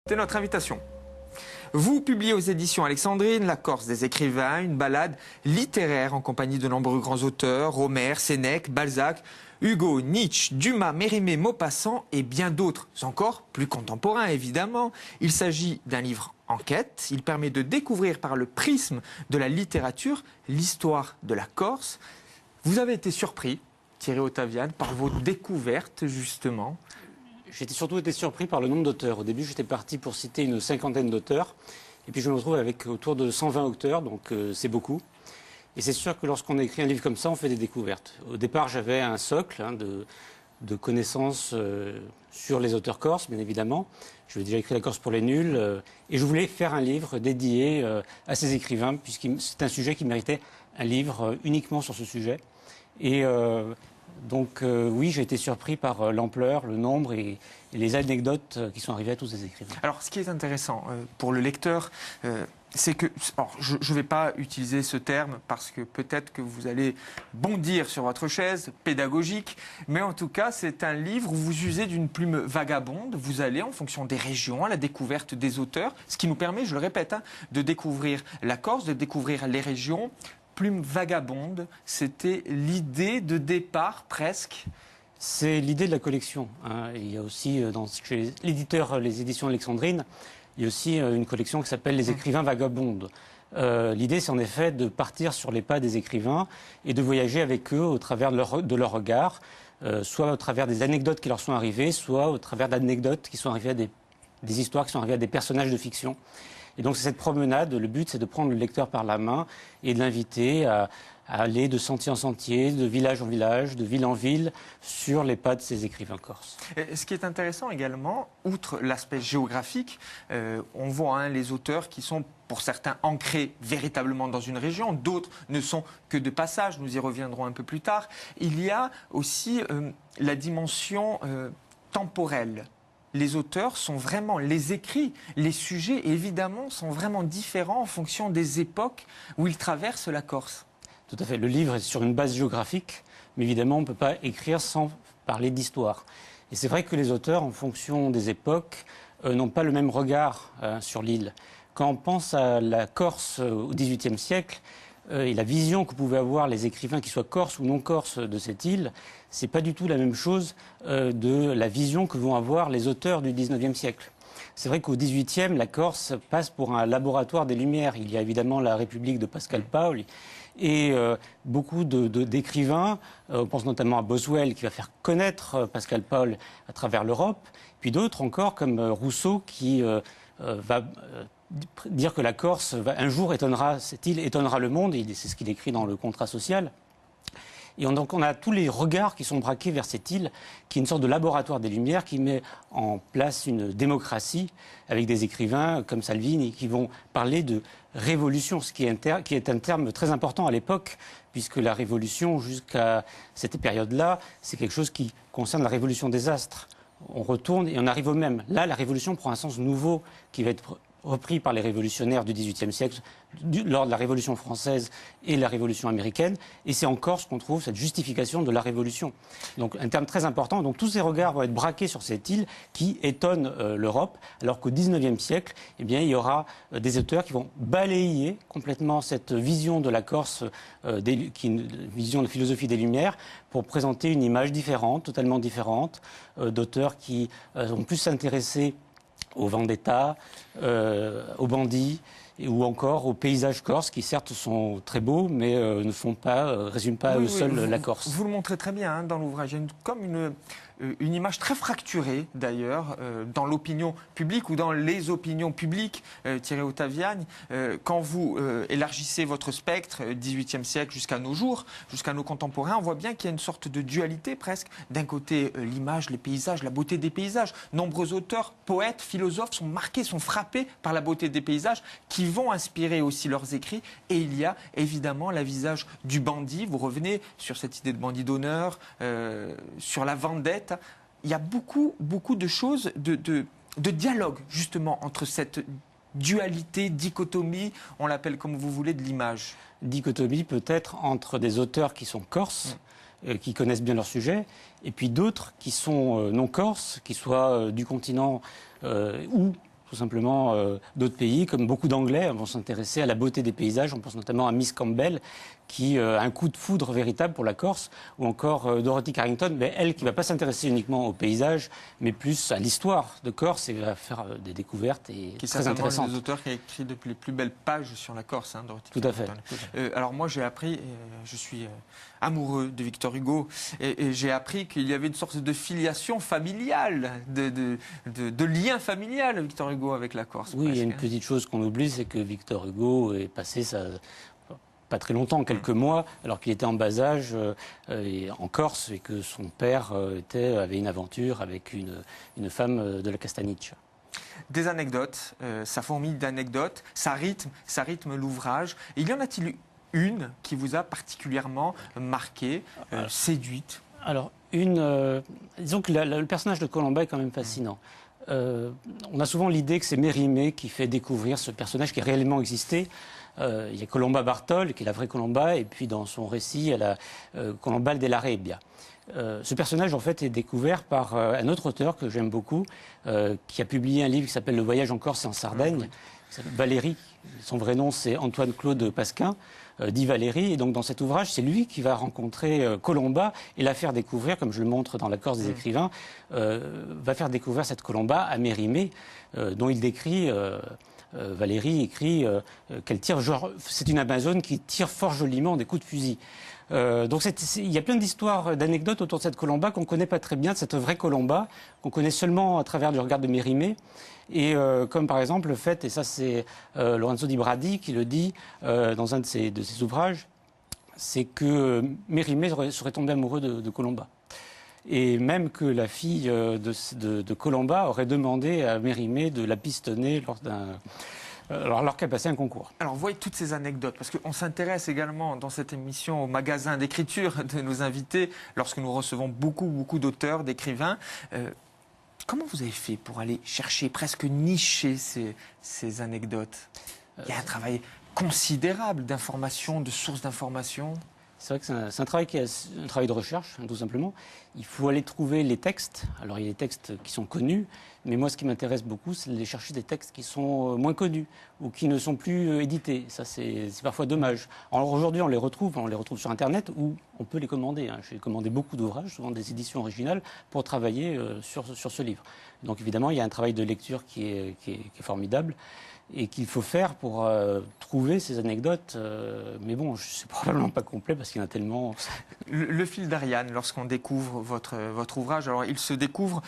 C'est notre invitation. Vous publiez aux éditions Alexandrine La Corse des écrivains, une balade littéraire en compagnie de nombreux grands auteurs, Homère, Sénèque, Balzac, Hugo, Nietzsche, Dumas, Mérimée, Maupassant et bien d'autres encore, plus contemporains évidemment. Il s'agit d'un livre enquête. Il permet de découvrir par le prisme de la littérature l'histoire de la Corse. Vous avez été surpris, Thierry Ottaviani, par vos découvertes justement. J'ai surtout été surpris par le nombre d'auteurs. Au début, j'étais parti pour citer une cinquantaine d'auteurs. Et puis, je me retrouve avec autour de 120 auteurs, donc c'est beaucoup. Et c'est sûr que lorsqu'on écrit un livre comme ça, on fait des découvertes. Au départ, j'avais un socle de connaissances sur les auteurs corses, bien évidemment. J'avais déjà écrit La Corse pour les nuls. Et je voulais faire un livre dédié à ces écrivains, puisque c'est un sujet qui méritait un livre uniquement sur ce sujet. Et donc oui, j'ai été surpris par l'ampleur, le nombre et les anecdotes qui sont arrivées à tous ces écrivains. Alors, ce qui est intéressant pour le lecteur, c'est que, alors, je ne vais pas utiliser ce terme parce que peut-être que vous allez bondir sur votre chaise, pédagogique, mais en tout cas, c'est un livre où vous usez d'une plume vagabonde. Vous allez en fonction des régions à la découverte des auteurs, ce qui nous permet, je le répète, de découvrir la Corse, de découvrir les régions. Plume vagabonde, c'était l'idée de départ presque. C'est l'idée de la collection. Il y a aussi, chez l'éditeur, les éditions Alexandrine, il y a aussi une collection qui s'appelle Les écrivains vagabondes. L'idée, c'est en effet de partir sur les pas des écrivains et de voyager avec eux au travers de leur regard, soit au travers des anecdotes qui leur sont arrivées, soit au travers d'anecdotes qui sont arrivées à des histoires qui sont arrivées à des personnages de fiction. Et donc, c'est cette promenade, le but, c'est de prendre le lecteur par la main et de l'inviter à aller de sentier en sentier, de village en village, de ville en ville, sur les pas de ces écrivains corses. Et ce qui est intéressant également, outre l'aspect géographique, on voit les auteurs qui sont, pour certains, ancrés véritablement dans une région, d'autres ne sont que de passage, nous y reviendrons un peu plus tard. Il y a aussi la dimension temporelle. Les auteurs sont vraiment, les écrits, les sujets, évidemment, sont vraiment différents en fonction des époques où ils traversent la Corse. Tout à fait. Le livre est sur une base géographique, mais évidemment, on ne peut pas écrire sans parler d'histoire. Et c'est vrai que les auteurs, en fonction des époques, n'ont pas le même regard sur l'île. Quand on pense à la Corse au XVIIIe siècle, et la vision que pouvaient avoir les écrivains, qu'ils soient corses ou non corses, de cette île, c'est pas du tout la même chose de la vision que vont avoir les auteurs du XIXe siècle. C'est vrai qu'au XVIIIe, la Corse passe pour un laboratoire des Lumières. Il y a évidemment la République de Pascal Paoli et beaucoup d'écrivains, on pense notamment à Boswell qui va faire connaître Pascal Paoli à travers l'Europe, puis d'autres encore comme Rousseau qui va dire que la Corse, un jour, cette île étonnera le monde, et c'est ce qu'il écrit dans le Contrat social. Et donc on a tous les regards qui sont braqués vers cette île, qui est une sorte de laboratoire des Lumières, qui met en place une démocratie avec des écrivains comme Salvini qui vont parler de révolution, ce qui est un terme très important à l'époque, puisque la révolution, jusqu'à cette période-là, c'est quelque chose qui concerne la révolution des astres. On retourne et on arrive au même. Là, la révolution prend un sens nouveau qui va être repris par les révolutionnaires du XVIIIe siècle, lors de la Révolution française et la Révolution américaine. Et c'est en Corse qu'on trouve cette justification de la Révolution. Donc un terme très important. Donc tous ces regards vont être braqués sur cette île qui étonne l'Europe, alors qu'au XIXe siècle, eh bien, il y aura des auteurs qui vont balayer complètement cette vision de la Corse, qui est une vision de philosophie des Lumières, pour présenter une image différente, totalement différente, d'auteurs qui ont plus s'intéresser aux vendettas, aux bandits, ou encore aux paysages corses qui certes sont très beaux, mais ne résument pas à eux seuls la Corse. Vous le montrez très bien dans l'ouvrage. Il y a comme une image très fracturée d'ailleurs dans l'opinion publique ou dans les opinions publiques, Thierry Ottaviani. Quand vous élargissez votre spectre, 18e siècle jusqu'à nos jours, jusqu'à nos contemporains, on voit bien qu'il y a une sorte de dualité presque. D'un côté, l'image, les paysages, la beauté des paysages. Nombreux auteurs, poètes, philosophes sont marqués, sont frappés par la beauté des paysages qui vont inspirer aussi leurs écrits. Et il y a évidemment la visage du bandit. Vous revenez sur cette idée de bandit d'honneur, sur la vendette. Il y a beaucoup de choses, de dialogue justement entre cette dualité, dichotomie, on l'appelle comme vous voulez, de l'image. Dichotomie peut-être entre des auteurs qui sont corses, qui connaissent bien leur sujet, et puis d'autres qui sont non corses, qui soient du continent ou tout simplement d'autres pays, comme beaucoup d'Anglais vont s'intéresser à la beauté des paysages. On pense notamment à Miss Campbell, qui a un coup de foudre véritable pour la Corse, ou encore Dorothy Carrington, mais elle qui ne va pas s'intéresser uniquement aux paysages, mais plus à l'histoire de Corse et va faire des découvertes et qui très intéressantes. Qui est des auteurs qui a écrit les plus belles pages sur la Corse, hein, Dorothy Tout à fait. Alors moi j'ai appris, je suis amoureux de Victor Hugo, et j'ai appris qu'il y avait une sorte de filiation familiale, de lien familial Victor Hugo avec la Corse. Oui, presque. il y a une petite chose qu'on oublie, c'est que Victor Hugo est passé pas très longtemps, quelques mois, alors qu'il était en bas âge en Corse et que son père avait une aventure avec une femme de la Castaniche. Des anecdotes, ça fourmille d'anecdotes, ça rythme l'ouvrage. Il y en a-t-il eu une qui vous a particulièrement marqué, séduite? Alors, disons que le personnage de Colomba est quand même fascinant. On a souvent l'idée que c'est Mérimée qui fait découvrir ce personnage qui a réellement existé. Il y a Colomba Bartol, qui est la vraie Colomba, et puis dans son récit, il y a Colomba della Rebbia. Ce personnage, en fait, est découvert par un autre auteur que j'aime beaucoup, qui a publié un livre qui s'appelle Le voyage en Corse et en Sardaigne, qui s'appelle Valéry. Son vrai nom, c'est Antoine-Claude Pasquin, dit Valéry. Et donc, dans cet ouvrage, c'est lui qui va rencontrer Colomba et la faire découvrir, comme je le montre dans La Corse des écrivains, va faire découvrir cette Colomba à Mérimée, dont il décrit... Valéry écrit qu'elle tire, c'est une Amazone qui tire fort joliment des coups de fusil. Donc il y a plein d'histoires, d'anecdotes autour de cette Colomba qu'on ne connaît pas très bien, de cette vraie Colomba, qu'on connaît seulement à travers le regard de Mérimée. Et comme par exemple le fait, et ça c'est Lorenzo di Bradi qui le dit dans un de ses ouvrages, c'est que Mérimée serait tombé amoureux de Colomba. Et même que la fille de Colomba aurait demandé à Mérimée de la pistonner alors qu'elle passait un concours. Alors, vous voyez toutes ces anecdotes, parce qu'on s'intéresse également dans cette émission au magasin d'écriture de nos invités, lorsque nous recevons beaucoup d'auteurs, d'écrivains. Comment vous avez fait pour aller chercher, presque nicher ces anecdotes? Il y a un travail considérable d'information, de sources d'information. C'est vrai que c'est un travail qui est un travail de recherche, tout simplement. Il faut aller trouver les textes. Alors, il y a des textes qui sont connus, mais moi, ce qui m'intéresse beaucoup, c'est de chercher des textes qui sont moins connus ou qui ne sont plus édités. Ça, c'est parfois dommage. Alors, aujourd'hui, on les retrouve sur Internet ou on peut les commander. J'ai commandé beaucoup d'ouvrages, souvent des éditions originales, pour travailler sur ce livre. Donc, évidemment, il y a un travail de lecture qui est formidable et qu'il faut faire pour trouver ces anecdotes. Mais bon, c'est probablement pas complet parce qu'il y en a tellement. Le fil d'Ariane, lorsqu'on découvre votre ouvrage, alors il se découvre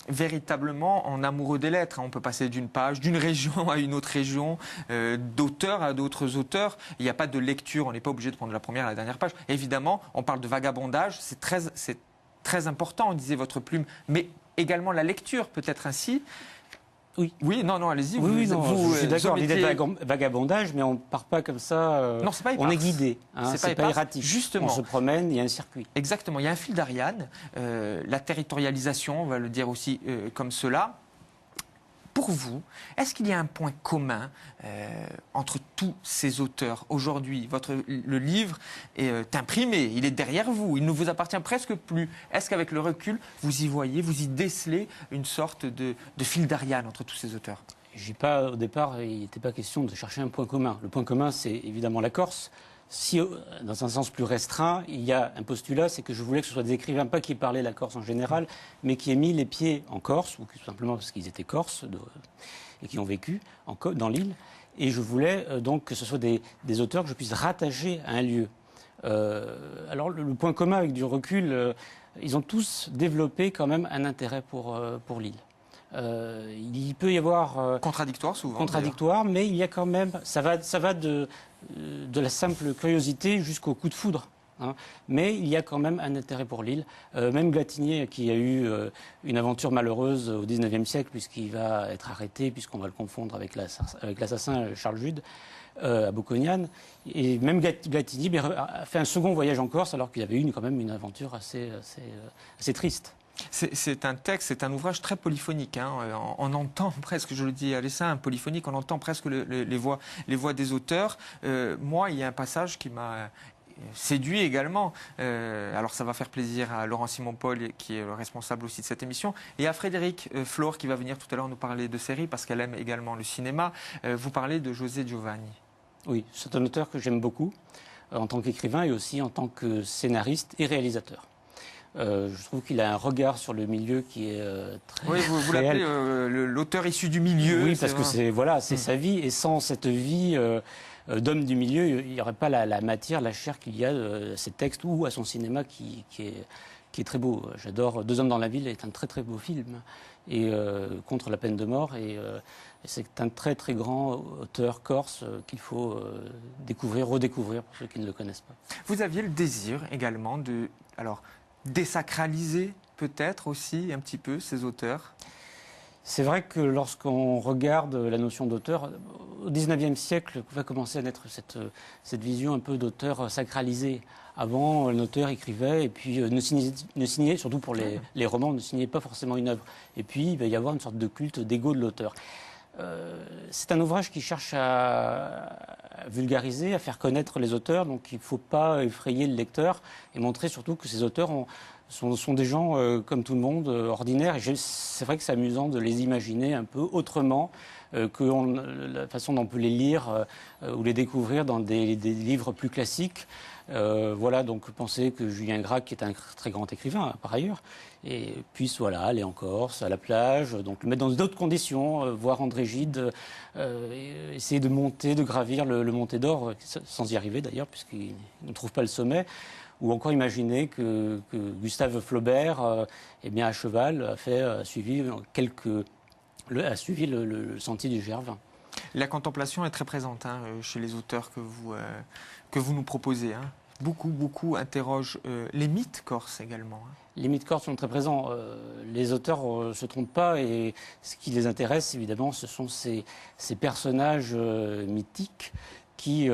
véritablement en amoureux des lettres. On peut passer d'une page, d'une région à une autre région, d'auteurs à d'autres auteurs. Il n'y a pas de lecture, on n'est pas obligé de prendre la première et la dernière page. Évidemment, on parle de vagabondage, c'est très important, disait votre plume, mais également la lecture peut-être ainsi. Oui, non, allez-y. Oui, je suis d'accord, l'idée de vagabondage, mais on ne part pas comme ça. Non, c'est pas on est guidé, c'est pas erratique. Justement. On se promène, il y a un circuit. Exactement, il y a un fil d'Ariane, la territorialisation, on va le dire aussi comme cela. Pour vous, est-ce qu'il y a un point commun entre tous ces auteurs aujourd'hui? Le livre est imprimé, il est derrière vous, il ne vous appartient presque plus. Est-ce qu'avec le recul, vous y voyez, vous y décelez une sorte de fil d'Ariane entre tous ces auteurs? Au départ, il n'était pas question de chercher un point commun. Le point commun, c'est évidemment la Corse. Si, dans un sens plus restreint, il y a un postulat, c'est que je voulais que ce soit des écrivains, pas qui parlaient la Corse en général, mais qui aient mis les pieds en Corse, ou tout simplement parce qu'ils étaient corses et qui ont vécu dans l'île. Et je voulais donc que ce soit des auteurs que je puisse rattacher à un lieu. Alors le point commun avec du recul, ils ont tous développé quand même un intérêt pour l'île. Il peut y avoir contradictoire souvent. Contradictoire, mais il y a quand même ça va de la simple curiosité jusqu'au coup de foudre. Mais il y a quand même un intérêt pour l'île. Même Glatinier, qui a eu une aventure malheureuse au XIXe siècle, puisqu'il va être arrêté, puisqu'on va le confondre avec l'assassin Charles Jude à Bocconiane. Et même Glatinier a fait un second voyage en Corse, alors qu'il avait eu quand même une aventure assez triste. C'est un texte, c'est un ouvrage très polyphonique. On entend presque, je le dis à l'essaim, polyphonique, on entend presque les voix des auteurs. Moi, il y a un passage qui m'a séduit également. Alors ça va faire plaisir à Laurent Simon-Paul, qui est le responsable aussi de cette émission, et à Frédéric Flore, qui va venir tout à l'heure nous parler de séries, parce qu'elle aime également le cinéma. Vous parlez de José Giovanni. Oui, c'est un auteur que j'aime beaucoup, en tant qu'écrivain et aussi en tant que scénariste et réalisateur. Je trouve qu'il a un regard sur le milieu qui est très Oui, vous réel. l'appelez l'auteur issu du milieu. Oui, parce que c'est sa vie, et sans cette vie d'homme du milieu, il n'y aurait pas la matière, la chair qu'il y a à ses textes ou à son cinéma qui est très beau. J'adore Deux hommes dans la ville, est un très très beau film, et contre la peine de mort, et c'est un très très grand auteur corse qu'il faut découvrir, redécouvrir pour ceux qui ne le connaissent pas. Vous aviez le désir également de désacraliser peut-être aussi un petit peu ces auteurs. C'est vrai que lorsqu'on regarde la notion d'auteur, au XIXe siècle va commencer à naître cette vision un peu d'auteur sacralisé. Avant, un auteur écrivait et puis ne signait, surtout pour les romans, ne signait pas forcément une œuvre. Et puis il va y avoir une sorte de culte d'ego de l'auteur. C'est un ouvrage qui cherche à vulgariser, à faire connaître les auteurs, donc il ne faut pas effrayer le lecteur et montrer surtout que ces auteurs sont des gens comme tout le monde, ordinaires. Et c'est vrai que c'est amusant de les imaginer un peu autrement que la façon dont on peut les lire ou les découvrir dans des livres plus classiques. Voilà, donc penser que Julien Gracq, qui est un très grand écrivain par ailleurs, et puisse aller en Corse, à la plage, donc le mettre dans d'autres conditions, voir André Gide essayer de monter, de gravir le Monté d'Or, sans y arriver d'ailleurs, puisqu'il ne trouve pas le sommet. Ou encore imaginer que Gustave Flaubert, à cheval, a suivi le sentier du Gervin. La contemplation est très présente chez les auteurs que vous nous proposez. Beaucoup interrogent les mythes corses également. Les mythes corses sont très présents. Les auteurs ne se trompent pas, et ce qui les intéresse, évidemment, ce sont ces personnages mythiques qui,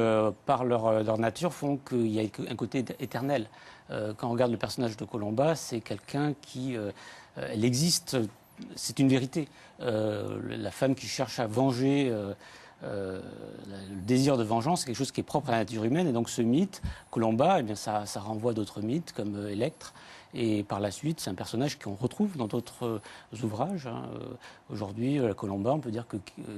par leur nature, font qu'il y a un côté éternel. Quand on regarde le personnage de Colomba, c'est quelqu'un qui... elle existe, c'est une vérité. La femme qui cherche à venger... le désir de vengeance, c'est quelque chose qui est propre à la nature humaine, et donc ce mythe, Colomba, ça renvoie à d'autres mythes comme Électre, et par la suite c'est un personnage qu'on retrouve dans d'autres ouvrages. Aujourd'hui, Colomba, on peut dire que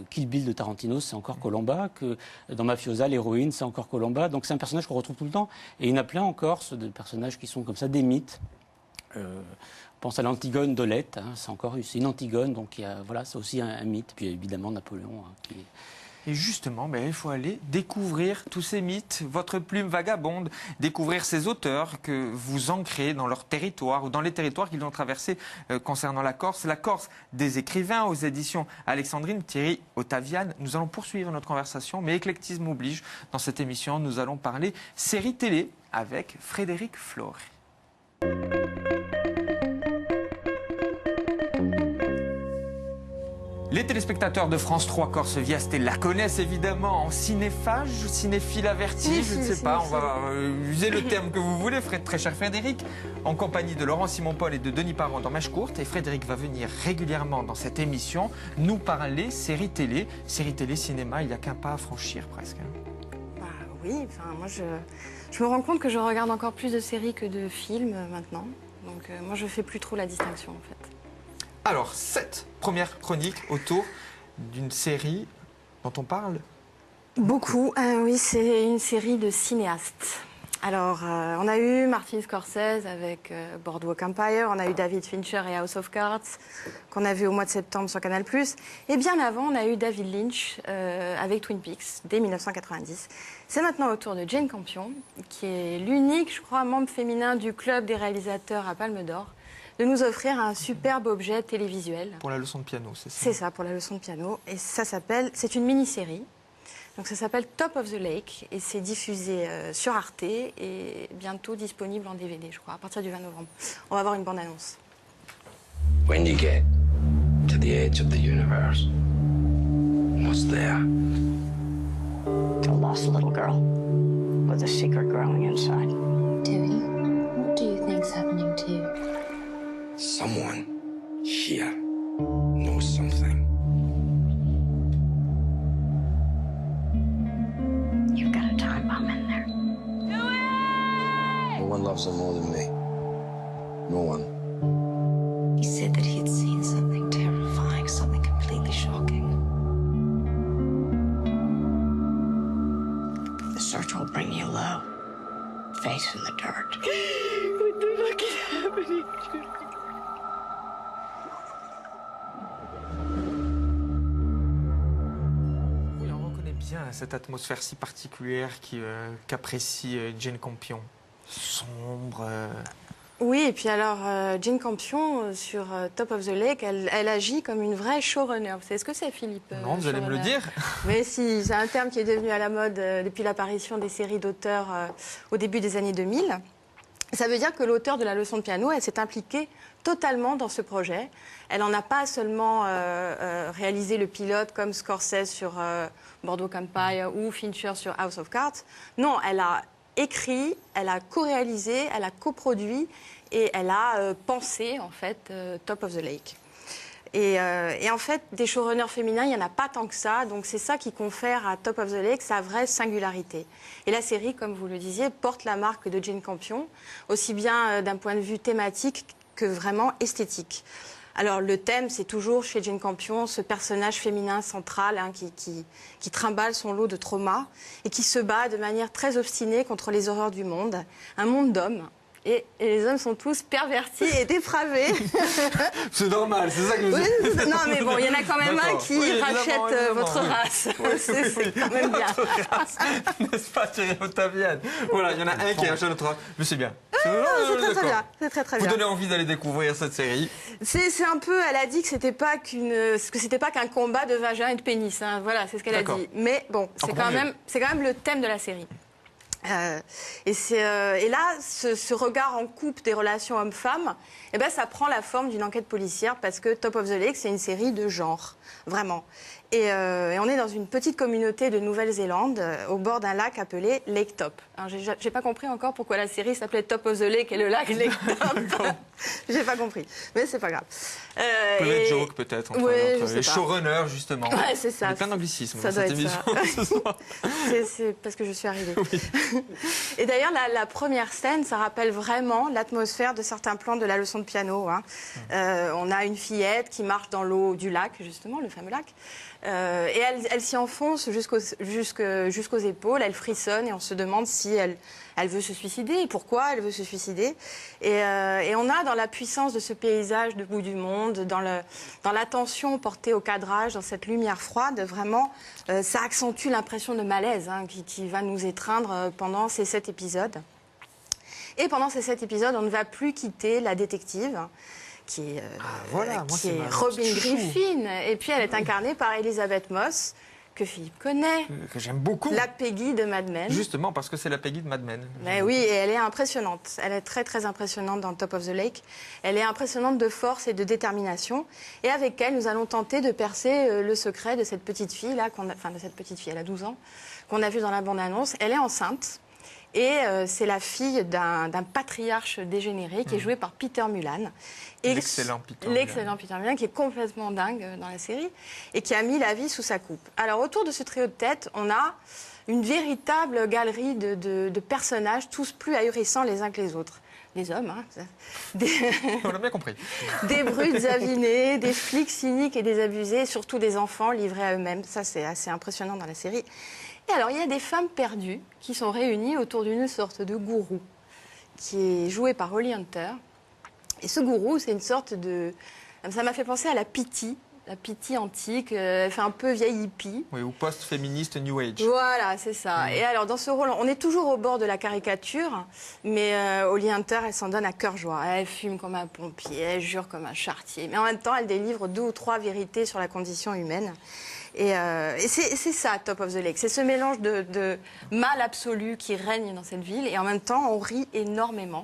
Kill Bill de Tarantino, c'est encore Colomba, que dans Mafiosa, l'héroïne, c'est encore Colomba, donc c'est un personnage qu'on retrouve tout le temps, et il y en a plein encore, de personnages qui sont comme ça, des mythes. On pense à l'Antigone d'Olette, c'est une Antigone, donc c'est aussi un mythe. Puis évidemment Napoléon qui est... Et justement, il faut aller découvrir tous ces mythes, votre plume vagabonde, découvrir ces auteurs que vous ancrez dans leur territoire ou dans les territoires qu'ils ont traversés concernant la Corse des écrivains aux éditions Alexandrine, Thierry Ottaviane. Nous allons poursuivre notre conversation, mais éclectisme oblige. Dans cette émission, nous allons parler série télé avec Frédéric Flore. Les téléspectateurs de France 3 Corse Viast la connaissent évidemment en cinéphage, cinéphile averti, je ne sais pas, on va user le terme que vous voulez, très cher Frédéric, en compagnie de Laurent Simon-Paul et de Denis Parent dans Mèche Courte. Et Frédéric va venir régulièrement dans cette émission nous parler séries télé, cinéma, il n'y a qu'un pas à franchir presque. Oui, moi je me rends compte que je regarde encore plus de séries que de films maintenant, donc moi je fais plus trop la distinction en fait. Alors, cette première chronique autour d'une série dont on parle beaucoup. Oui, c'est une série de cinéastes. Alors, on a eu Martin Scorsese avec Boardwalk Empire, on a eu David Fincher et House of Cards, qu'on a vu au mois de septembre sur Canal+. Et bien avant, on a eu David Lynch avec Twin Peaks, dès 1990. C'est maintenant au tour de Jane Campion, qui est l'unique, je crois, membre féminin du club des réalisateurs à Palme d'Or, de nous offrir un superbe objet télévisuel. Pour la leçon de piano, c'est ça? C'est ça, pour la leçon de piano. Et c'est une mini-série. Donc ça s'appelle Top of the Lake et c'est diffusé sur Arte et bientôt disponible en DVD, je crois, à partir du 20 novembre. On va voir une bande-annonce. When you get to the edge of the universe, what's there? A lost little girl with a secret growing inside. Dewey, what do you think's happening to you? Someone here knows something. You've got a time bomb in there. loves her more than me. No one. He said that he had seen something terrifying, something completely shocking. The search will bring you low. Face in the dirt. What the fuck is happening? Oui, on reconnaît bien cette atmosphère si particulière qu'apprécie Jane Campion. Sombre. Oui, et puis alors, Jane Campion, sur Top of the Lake, elle agit comme une vraie showrunner. Vous savez ce que c'est, Philippe Non, vous allez me le dire. Mais si, c'est un terme qui est devenu à la mode depuis l'apparition des séries d'auteurs au début des années 2000. Ça veut dire que l'auteur de la leçon de piano, elle s'est impliquée totalement dans ce projet. Elle n'en a pas seulement réalisé le pilote comme Scorsese sur Boardwalk Empire ou Fincher sur House of Cards. Non, elle a écrit, elle a co-réalisé, elle a coproduit et elle a pensé en fait Top of the Lake. Et en fait, des showrunners féminins, il n'y en a pas tant que ça. Donc c'est ça qui confère à Top of the Lake sa vraie singularité. Et la série, comme vous le disiez, porte la marque de Jane Campion, aussi bien d'un point de vue thématique que vraiment esthétique. Alors le thème, c'est toujours chez Jane Campion ce personnage féminin central qui trimballe son lot de traumas et qui se bat de manière très obstinée contre les horreurs du monde. Un monde d'hommes. Et les hommes sont tous pervertis et dépravés. C'est normal, c'est ça que je Oui, dis. non, mais bon, il y en a quand même un qui Oui, rachète évidemment, votre oui. race. C'est quand même bien. N'est-ce pas, Thierry Ottaviani? Voilà, il y en a un qui achète notre race. Mais c'est bien. C'est très D'accord. bien. C'est très très Vous bien. donnez envie d'aller découvrir cette série. C'est un peu, elle a dit que c'était pas qu'un combat de vagin et de pénis. Hein. Voilà, c'est ce qu'elle a D'accord. dit. Mais bon, c'est Encore quand même le thème de la série. Et là, ce regard en coupe des relations hommes-femmes, eh ben, ça prend la forme d'une enquête policière parce que Top of the Lake, c'est une série de genre, vraiment. Et on est dans une petite communauté de Nouvelle-Zélande, au bord d'un lac appelé Lake Top. Alors, j'ai pas compris encore pourquoi la série s'appelait Top of the Lake et le lac Lake Top. J'ai pas compris, mais c'est pas grave. Private joke peut-être entre Oui, je les sais pas. showrunners justement. Ouais, c'est ça. Il y a plein d'anglicismes Ça dans doit cette être émission ce soir. C'est parce que je suis arrivée. Et d'ailleurs, la première scène, ça rappelle vraiment l'atmosphère de certains plans de la leçon de piano. Hein. On a une fillette qui marche dans l'eau du lac, justement, le fameux lac. Et elle s'y enfonce jusqu'aux épaules, elle frissonne et on se demande si elle veut se suicider et pourquoi elle veut se suicider. Et on a dans la puissance de ce paysage de bout du monde, dans l'attention portée au cadrage, dans cette lumière froide, vraiment, ça accentue l'impression de malaise hein, qui va nous étreindre pendant ces 7 épisodes. Et pendant ces 7 épisodes, on ne va plus quitter la détective, qui est Robin Griffin. Et puis elle est incarnée par Elisabeth Moss, que Philippe connaît. Que j'aime beaucoup. La Peggy de Mad Men. Justement parce que c'est la Peggy de Mad Men. Mais oui, et elle est impressionnante. Elle est très très impressionnante dans Top of the Lake. Elle est impressionnante de force et de détermination. Et avec elle, nous allons tenter de percer le secret de cette petite fille là, de cette petite fille, elle a 12 ans, qu'on a vue dans la bande-annonce. Elle est enceinte. Et c'est la fille d'un patriarche dégénéré qui est joué par Peter Mullan. L'excellent Peter Mullan. L'excellent Peter Mullan, qui est complètement dingue dans la série et qui a mis la vie sous sa coupe. Alors, autour de ce trio de tête, on a une véritable galerie de personnages, tous plus ahurissants les uns que les autres. Des hommes, hein. On l'a bien compris. Des brutes avinés, des flics cyniques et désabusés, et surtout des enfants livrés à eux-mêmes. Ça, c'est assez impressionnant dans la série. Et alors, il y a des femmes perdues qui sont réunies autour d'une sorte de gourou qui est joué par Holly Hunter. Et ce gourou, c'est une sorte de... Ça m'a fait penser à la Pity antique, elle fait un peu vieille hippie. Oui, ou post-féministe New Age. Voilà, c'est ça. Et alors, dans ce rôle, on est toujours au bord de la caricature, mais Holly Hunter, elle s'en donne à cœur joie. Elle fume comme un pompier, elle jure comme un charretier. Mais en même temps, elle délivre 2 ou 3 vérités sur la condition humaine. Et c'est ça, Top of the Lake. C'est ce mélange de mal absolu qui règne dans cette ville. Et en même temps, on rit énormément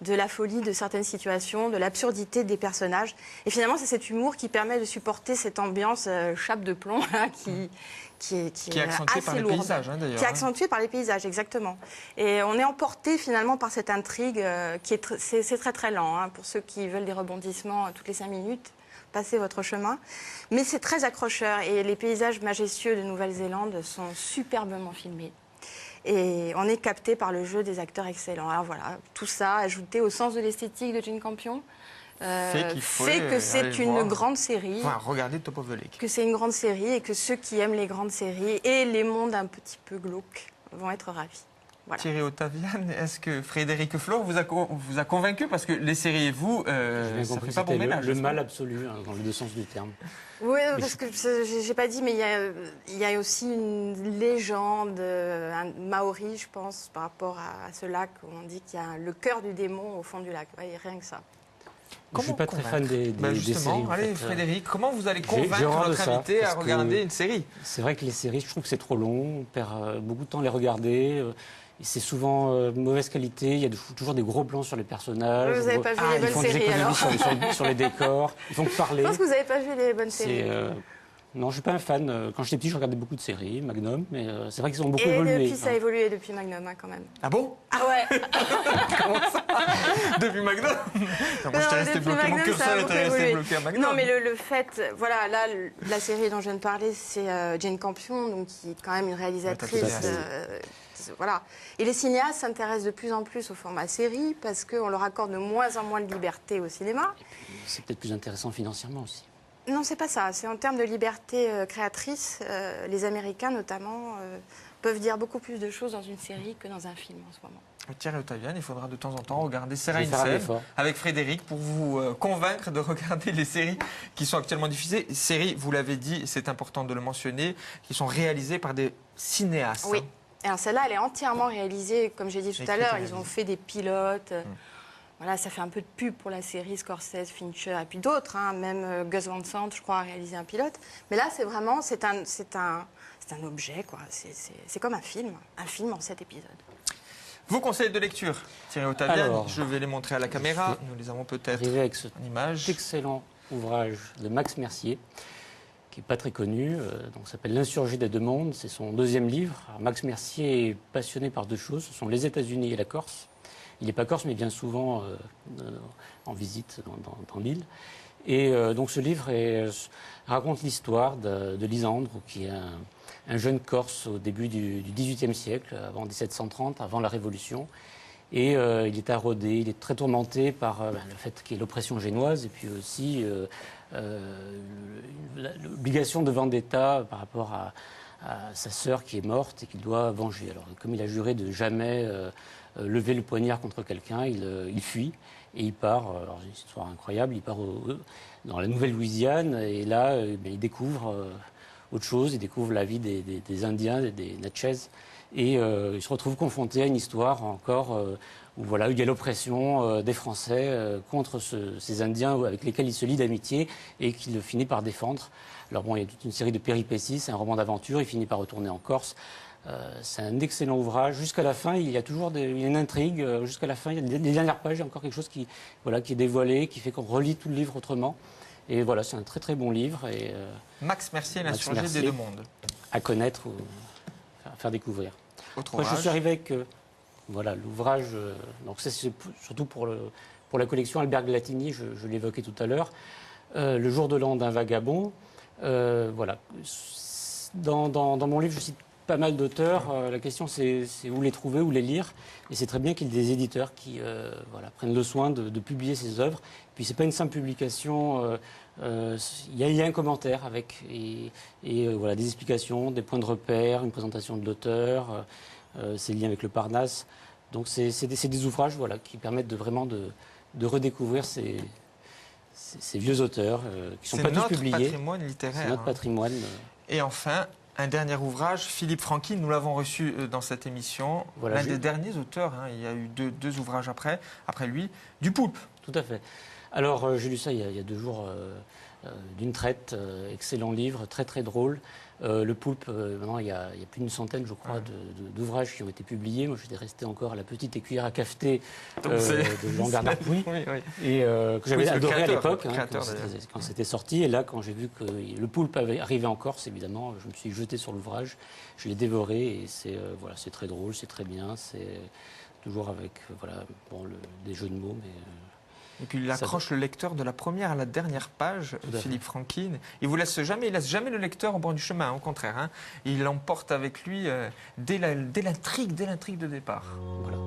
de la folie de certaines situations, de l'absurdité des personnages. Et finalement, c'est cet humour qui permet de supporter cette ambiance chape de plomb là, qui est accentuée assez par les lourde. paysages, hein, d'ailleurs. Qui est accentuée par les paysages, exactement. Et on est emporté finalement par cette intrigue c'est très très lent. Hein, pour ceux qui veulent des rebondissements toutes les 5 minutes, passez votre chemin. Mais c'est très accrocheur et les paysages majestueux de Nouvelle-Zélande sont superbement filmés. Et on est capté par le jeu des acteurs excellents. Alors voilà, tout ça ajouté au sens de l'esthétique de Jane Campion fait que c'est une grande série. Enfin, regardez Top of the Lake. Que c'est une grande série et que ceux qui aiment les grandes séries et les mondes un petit peu glauques vont être ravis. Voilà. Thierry Ottaviani, est-ce que Frédéric Flore vous a convaincu? Parce que les séries et vous, ça fait pas bon ménage. Le mal absolu, dans les deux sens du terme. Oui, parce que j'ai pas dit, mais il y a aussi une légende, un maori, je pense, par rapport à ce lac où on dit qu'il y a le cœur du démon au fond du lac. Ouais, rien que ça. Je ne suis pas très fan des séries. Allez, Frédéric, comment vous allez convaincre notre invité à regarder une série? C'est vrai que les séries, je trouve que c'est trop long. On perd beaucoup de temps à les regarder. C'est souvent de mauvaise qualité. Il y a toujours des gros plans sur les personnages. Vous n'avez pas vu les bonnes séries, alors? Ils font des économies sur les décors. Ils font que parler. Je pense que vous n'avez pas vu les bonnes séries. Non, je ne suis pas un fan. Quand j'étais petit, je regardais beaucoup de séries, Magnum, mais c'est vrai qu'ils ont beaucoup et évolué. Depuis, ça a évolué depuis Magnum, quand même. Ah bon? Ah ouais. Comment ça? Depuis Magnum? Non, moi, j'étais resté bloqué. Mon curseur était resté bloqué à Magnum. Non, mais le fait, voilà, là, la série dont je viens de parler, c'est Jane Campion, donc qui est quand même une réalisatrice. Voilà. Et les cinéastes s'intéressent de plus en plus au format série parce qu'on leur accorde de moins en moins de liberté au cinéma. C'est peut-être plus intéressant financièrement aussi. Non, c'est pas ça. C'est en termes de liberté créatrice. Les Américains, notamment, peuvent dire beaucoup plus de choses dans une série que dans un film en ce moment. Thierry Ottaviani, il faudra de temps en temps regarder Sarah Insel avec Frédéric pour vous convaincre de regarder les séries qui sont actuellement diffusées. Séries, vous l'avez dit, c'est important de le mentionner, qui sont réalisées par des cinéastes. Oui. Alors celle-là, elle est entièrement réalisée, comme j'ai dit tout à l'heure. Ils ont fait des pilotes. Voilà, ça fait un peu de pub pour la série Scorsese, Fincher et puis d'autres. Même Gus Van Sant, je crois, a réalisé un pilote. Mais là, c'est vraiment, c'est un objet, quoi. C'est comme un film en 7 épisodes. Vos conseils de lecture, Thierry Ottaviani, je vais les montrer à la caméra. Nous les avons peut-être en image. Excellent ouvrage de Max Mercier, qui n'est pas très connu, donc s'appelle L'Insurgé des deux mondes. C'est son deuxième livre. Alors, Max Mercier est passionné par deux choses, ce sont les États-Unis et la Corse. Il n'est pas corse, mais vient souvent en visite dans l'île. Et donc ce livre raconte l'histoire de Lysandre, qui est un jeune Corse au début du XVIIIe siècle, avant 1730, avant la Révolution. Et il est taraudé, il est très tourmenté par le fait qu'il y ait l'oppression génoise et puis aussi l'obligation de vendetta par rapport à sa sœur qui est morte et qu'il doit venger. Alors, comme il a juré de jamais lever le poignard contre quelqu'un, il fuit et il part. Alors, c'est une histoire incroyable. Il part dans la Nouvelle-Louisiane et là, il découvre autre chose. Il découvre la vie des Indiens, des Natchez. Et il se retrouve confronté à une histoire encore où il y a l'oppression des Français contre ces Indiens avec lesquels il se lie d'amitié et qu'il finit par défendre. Alors bon, il y a toute une série de péripéties, c'est un roman d'aventure, il finit par retourner en Corse. C'est un excellent ouvrage. Jusqu'à la fin, il y a toujours une intrigue. Jusqu'à la fin, il y a des dernières pages, il y a encore quelque chose qui est dévoilé, qui fait qu'on relit tout le livre autrement. Et voilà, c'est un très très bon livre. Et, Max Mercier, L'Insurgé des deux mondes. À connaître ou à faire découvrir. Moi, je suis arrivé avec l'ouvrage. Donc ça, c'est surtout pour la collection Albert Glatini, je l'évoquais tout à l'heure. Le jour de l'an d'un vagabond. Voilà. Dans mon livre, je cite pas mal d'auteurs. La question, c'est où les trouver, où les lire. Et c'est très bien qu'il y ait des éditeurs qui prennent le soin de publier ces œuvres. Puis c'est pas une simple publication. Il y a un commentaire avec et des explications, des points de repère, une présentation de l'auteur, ses liens avec le Parnasse. Donc c'est des ouvrages qui permettent vraiment de redécouvrir ces vieux auteurs qui ne sont pas tous publiés. C'est notre patrimoine littéraire. C'est notre patrimoine. Et enfin, un dernier ouvrage, Philippe Franqui, nous l'avons reçu dans cette émission. L'un des derniers auteurs, il y a eu deux ouvrages après lui, du Poulpe. Tout à fait. Alors, j'ai lu ça il y a 2 jours d'une traite, excellent livre, très très drôle. Le Poulpe, maintenant, il y a plus d'une centaine, je crois, d'ouvrages qui ont été publiés. Moi, j'étais resté encore à la petite écuyère à cafeté de Jean-Bernard Puy, et que j'avais adoré à l'époque, quand c'était sorti. Et là, quand j'ai vu que le Poulpe avait arrivé en Corse, évidemment, je me suis jeté sur l'ouvrage. Je l'ai dévoré, et c'est très drôle, c'est très bien. C'est toujours avec des jeux de mots, mais Et puis il accroche le lecteur de la première à la dernière page, Tout à Philippe Franquin. Il vous laisse jamais, il laisse jamais le lecteur au bord du chemin, au contraire. Hein. Il l'emporte avec lui dès l'intrigue de départ. Voilà.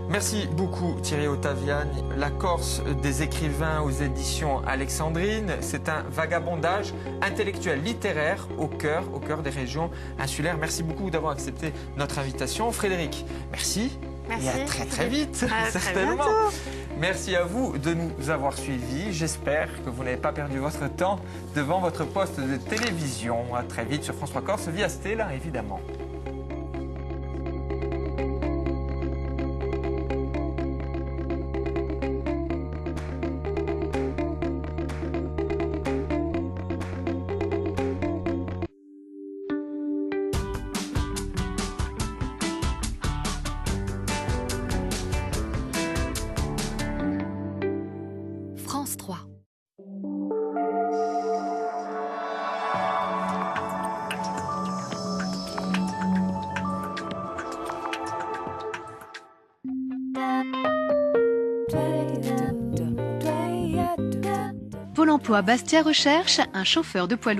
Merci beaucoup Thierry Ottaviani. La Corse des écrivains aux éditions Alexandrine, c'est un vagabondage intellectuel, littéraire au cœur des régions insulaires. Merci beaucoup d'avoir accepté notre invitation. Frédéric, merci. Merci. Et à très vite, À très certainement. bientôt. Merci à vous de nous avoir suivis. J'espère que vous n'avez pas perdu votre temps devant votre poste de télévision. À très vite sur France 3 Corse, via Stella, évidemment. France 3. Pôle emploi Bastia recherche un chauffeur de poids lourd.